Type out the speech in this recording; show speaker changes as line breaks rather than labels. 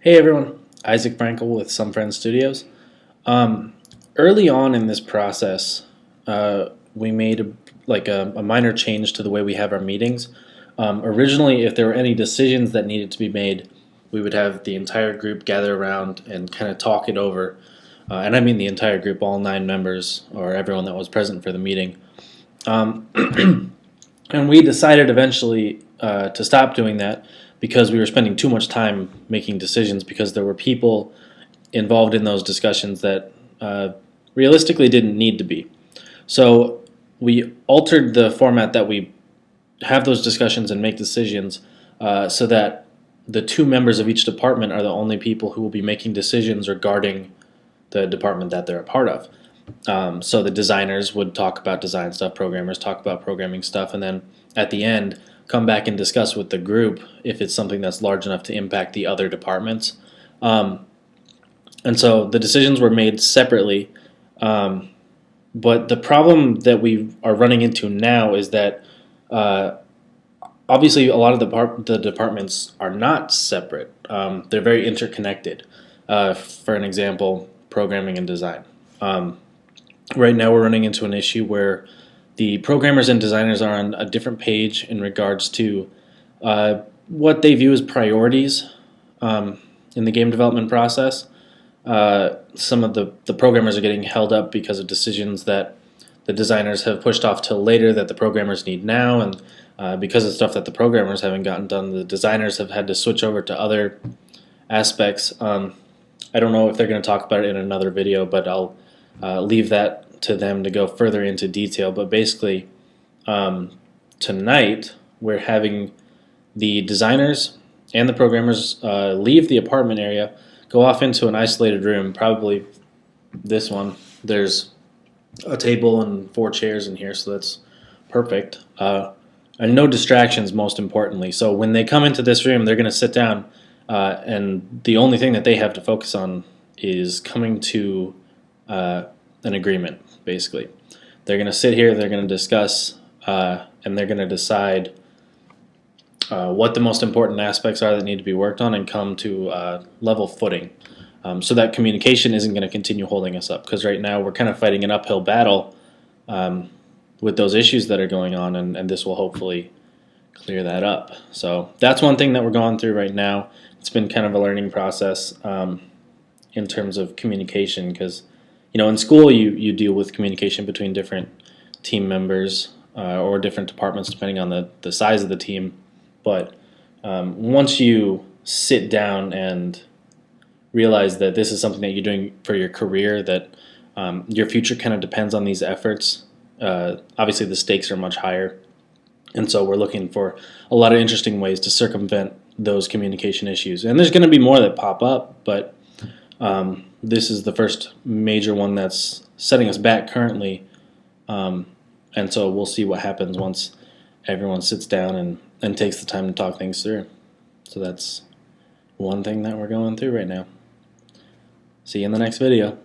Hey everyone, Isaac Frankel with SomeFriends Studios. Early on in this process, we made a minor change to the way we have our meetings. Originally, if there were any decisions that needed to be made, we would have the entire group gather around and kind of talk it over. And I mean the entire group, all 9 members, or everyone that was present for the meeting. And we decided eventually to stop doing that because we were spending too much time making decisions because there were people involved in those discussions that realistically didn't need to be. So we altered the format that we have those discussions and make decisions so that the 2 members of each department are the only people who will be making decisions regarding the department that they're a part of. So the designers would talk about design stuff, programmers talk about programming stuff, and then at the end come back and discuss with the group if it's something that's large enough to impact the other departments. And so the decisions were made separately, but the problem that we are running into now is that obviously a lot of the departments are not separate. They're very interconnected. For an example, programming and design. Right now we're running into an issue where the programmers and designers are on a different page in regards to what they view as priorities in the game development process. Some of the programmers are getting held up because of decisions that the designers have pushed off till later that the programmers need now, and because of stuff that the programmers haven't gotten done, the designers have had to switch over to other aspects. I don't know if they're going to talk about it in another video, but I'll leave that to them to go further into detail. But basically, tonight we're having the designers and the programmers leave the apartment area, go off into an isolated room, probably this one. There's a table and 4 chairs in here, so that's perfect. And no distractions, most importantly. So when they come into this room, they're going to sit down, and the only thing that they have to focus on is coming to an agreement, basically. They're going to sit here, they're going to discuss, and they're going to decide what the most important aspects are that need to be worked on and come to level footing. So that communication isn't going to continue holding us up, because right now we're kind of fighting an uphill battle with those issues that are going on, and this will hopefully clear that up. So that's one thing that we're going through right now. It's been kind of a learning process in terms of communication, because in school you deal with communication between different team members or different departments depending on the size of the team. But once you sit down and realize that this is something that you're doing for your career, that your future kind of depends on these efforts, obviously the stakes are much higher. And so we're looking for a lot of interesting ways to circumvent those communication issues. And there's going to be more that pop up, but this is the first major one that's setting us back currently. And so we'll see what happens once everyone sits down and takes the time to talk things through. So that's one thing that we're going through right now. See you in the next video.